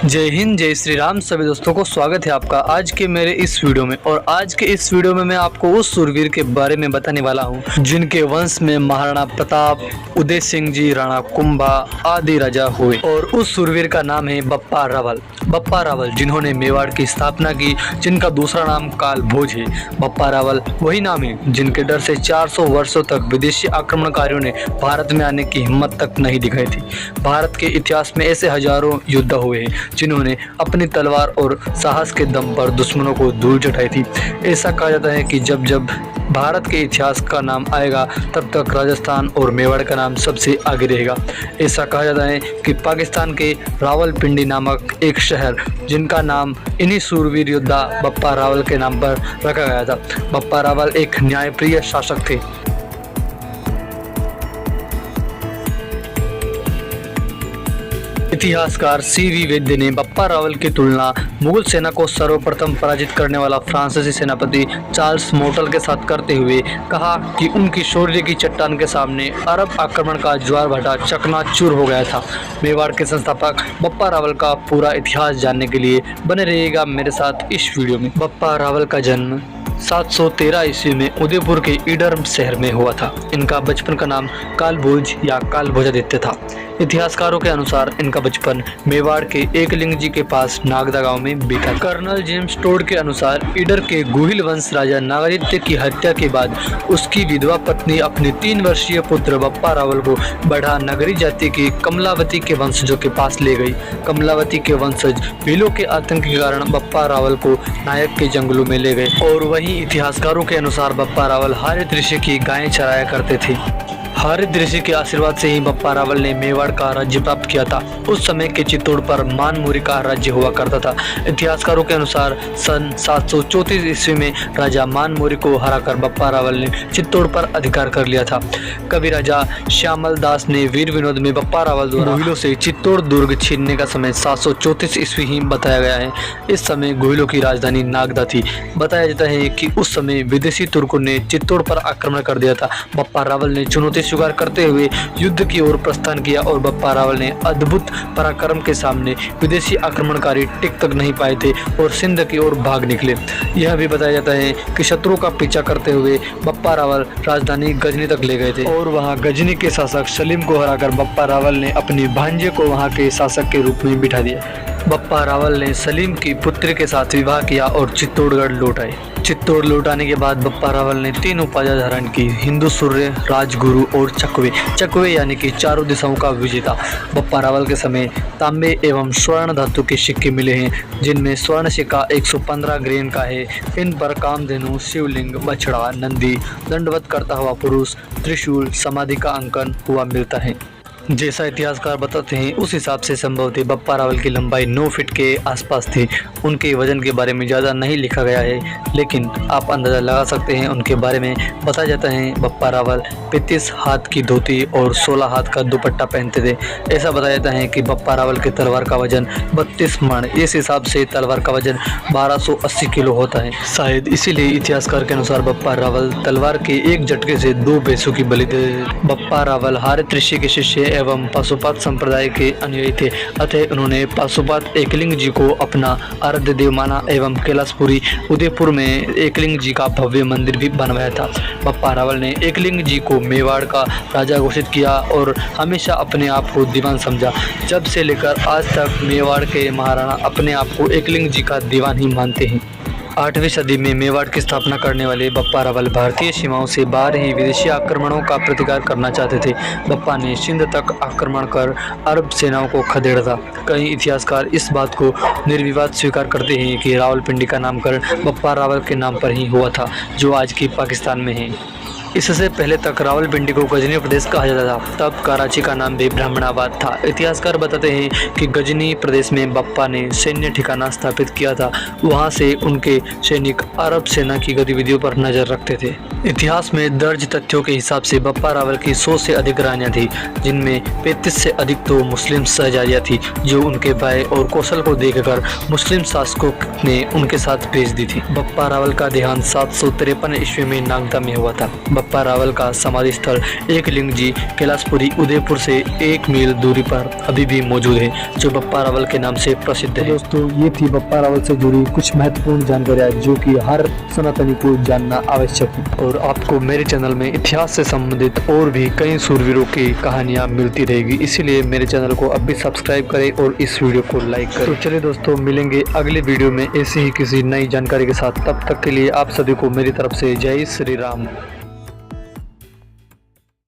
जय हिंद, जय श्री राम। सभी दोस्तों को स्वागत है आपका आज के मेरे इस वीडियो में। और आज के इस वीडियो में मैं आपको उस सूरवीर के बारे में बताने वाला हूं जिनके वंश में महाराणा प्रताप, उदय सिंह जी, राणा कुंभा आदि राजा हुए। और उस सूरवीर का नाम है बप्पा रावल। बप्पा रावल जिन्होंने मेवाड़ की स्थापना की, जिनका दूसरा नाम काल भोज है। बप्पा रावल वही नाम है जिनके डर से 400 वर्षों तक विदेशी आक्रमणकारियों ने भारत में आने की हिम्मत तक नहीं दिखाई थी। भारत के इतिहास में ऐसे हजारों युद्ध हुए हैं जिन्होंने अपनी तलवार और साहस के दम पर दुश्मनों को धूल चटाई थी। ऐसा कहा जाता है कि जब जब भारत के इतिहास का नाम आएगा तब तक राजस्थान और मेवाड़ का नाम सबसे आगे रहेगा। ऐसा कहा जाता है कि पाकिस्तान के रावलपिंडी नामक एक शहर, जिनका नाम इन्हीं सूरवीर योद्धा बप्पा रावल के नाम पर रखा गया था। बप्पा रावल एक न्यायप्रिय शासक थे। इतिहासकार सीवी वैद्य ने बप्पा रावल की तुलना मुगल सेना को सर्वप्रथम पराजित करने वाला फ्रांसीसी सेनापति चार्ल्स मोटल के साथ करते हुए कहा कि उनकी शौर्य की चट्टान के सामने अरब आक्रमण का ज्वार भाटा चकनाचूर हो गया था। मेवाड़ के संस्थापक बप्पा रावल का पूरा इतिहास जानने के लिए बने रहिएगा मेरे साथ इस वीडियो में। बप्पा रावल का जन्म 713 ईस्वी में उदयपुर के ईडर शहर में हुआ था। इनका बचपन का नाम कालभोज या कालभोजादित्य था। इतिहासकारों के अनुसार इनका बचपन मेवाड़ के एकलिंग जी के पास नागदा गांव में बीता। कर्नल जेम्स टोड के अनुसार ईडर के गुहिल वंश राजा नागादित्य की हत्या के बाद उसकी विधवा पत्नी अपने 3 वर्षीय पुत्र बप्पा रावल को बढ़ा नगरी जाति के कमलावती के वंशजों के पास ले गई। कमलावती के वंशज भीलों के आतंक के कारण बप्पा रावल को नायक के जंगलों में ले गए। और वहीं इतिहासकारों के अनुसार बप्पा रावल हारित ऋषि की गायें चराया करते थे। हारित ऋषि के आशीर्वाद से ही बप्पा रावल ने मेवाड़ का राज्य प्राप्त किया था। उस समय के चित्तौड़ पर मानमुरी का राज्य हुआ करता था। इतिहासकारों के अनुसार सन 734 ईस्वी में राजा मानमुरी को हराकर बप्पा रावल ने चित्तौड़ पर अधिकार कर लिया था। कवि राजा श्यामल दास ने वीर विनोद में बप्पा रावल द्वारा गोहिलों से चित्तौड़ दुर्ग छीनने का समय 734 ईस्वी ही बताया गया है। इस समय गोहिलों की राजधानी नागदा थी। बताया जाता है कि उस समय विदेशी तुर्कों ने चित्तौड़ पर आक्रमण कर दिया था। बप्पा रावल ने चुनौती स्वीकार करते हुए युद्ध की ओर प्रस्थान किया और बप्पा रावल ने अद्भुत पराक्रम के सामने विदेशी आक्रमणकारी टिक तक नहीं पाए थे और सिंध की ओर भाग निकले। यह भी बताया जाता है कि शत्रुओं का पीछा करते हुए बप्पा रावल राजधानी गजनी तक ले गए थे और वहां गजनी के शासक सलीम को हराकर बप्पा रावल ने अपने भांजे को वहां के शासक के रूप में बिठा दिया। बप्पा रावल ने सलीम की पुत्री के साथ विवाह किया और चित्तौड़गढ़ लौट आए। चित्तौड़ लौटाने के बाद बप्पा रावल ने 3 उपाधियां धारण की: हिंदू सूर्य, राजगुरु और चकवे। चकवे यानी कि चारों दिशाओं का विजेता। बप्पा रावल के समय तांबे एवं स्वर्ण धातु के सिक्के मिले हैं, जिनमें स्वर्ण सिक्का 115 ग्रेन का है। इन पर कामधेनु, शिवलिंग, बछड़ा, नंदी, दंडवत करता हुआ पुरुष, त्रिशूल, समाधि का अंकन हुआ मिलता है। जैसा इतिहासकार बताते हैं उस हिसाब से संभवतः बप्पा रावल की लंबाई 9 फीट के आसपास थी। उनके वजन के बारे में ज़्यादा नहीं लिखा गया है, लेकिन आप अंदाज़ा लगा सकते हैं। उनके बारे में बताया जाता है बप्पा रावल 35 हाथ की धोती और 16 हाथ का दुपट्टा पहनते थे। ऐसा बताया जाता है कि बप्पा रावल के तलवार का वजन 32 मण। इस हिसाब से तलवार का वजन 1280 किलो होता है। शायद इसीलिए इतिहासकार के अनुसार बप्पा रावल तलवार के एक झटके से 2 भैंसों की बलि दे। बप्पा रावल हारित ऋषि के शिष्य एवं पाशुपात संप्रदाय के अनुयायी थे, अतः उन्होंने पाशुपात एकलिंग जी को अपना आराध्य देव माना एवं कैलाशपुरी उदयपुर में एकलिंग जी का भव्य मंदिर भी बनवाया था। बप्पा रावल ने एकलिंग जी को मेवाड़ का राजा घोषित किया और हमेशा अपने आप को दीवान समझा। जब से लेकर आज तक मेवाड़ के महाराणा अपने आप को एकलिंग जी का दीवान ही मानते हैं। 8वीं सदी में मेवाड़ की स्थापना करने वाले बप्पा रावल भारतीय सीमाओं से बाहर ही विदेशी आक्रमणों का प्रतिकार करना चाहते थे। बप्पा ने सिंध तक आक्रमण कर अरब सेनाओं को खदेड़ा था। कई इतिहासकार इस बात को निर्विवाद स्वीकार करते हैं कि रावलपिंडी का नामकरण बप्पा रावल के नाम पर ही हुआ था, जो आज की पाकिस्तान में है। इससे पहले तक रावलपिंडी को गजनी प्रदेश कहा जाता था। तब कराची का नाम भी ब्राह्मणाबाद था। इतिहासकार बताते हैं कि गजनी प्रदेश में बप्पा ने सैन्य ठिकाना स्थापित किया था। वहां से उनके सैनिक अरब सेना की गतिविधियों पर नजर रखते थे। इतिहास में दर्ज तथ्यों के हिसाब से बप्पा रावल की 100 से अधिक रानियां थी, जिनमें 35 से अधिक तो मुस्लिम शहजादियां थी, जो उनके भय और कौशल को देखकर मुस्लिम शासकों ने उनके साथ भेज दी थी। बप्पा रावल का देहांत 753 ईस्वी में नागदा में हुआ था। बप्पा रावल का समाधि स्थल एकलिंग जी कैलाशपुरी उदयपुर से 1 मील दूरी पर अभी भी मौजूद है, जो बप्पा रावल के नाम से प्रसिद्ध है। दोस्तों, ये थी बप्पा रावल से जुड़ी कुछ महत्वपूर्ण जानकारियाँ जो कि हर सनातनी को जानना आवश्यक है। और आपको मेरे चैनल में इतिहास से संबंधित और भी कई सूरवीरों की कहानियाँ मिलती रहेगी, इसीलिए मेरे चैनल को अब भी सब्सक्राइब करें और इस वीडियो को लाइक करें। तो चलिए दोस्तों, मिलेंगे अगले वीडियो में ऐसी ही किसी नई जानकारी के साथ। तब तक के लिए आप सभी को मेरी तरफ से जय श्री राम।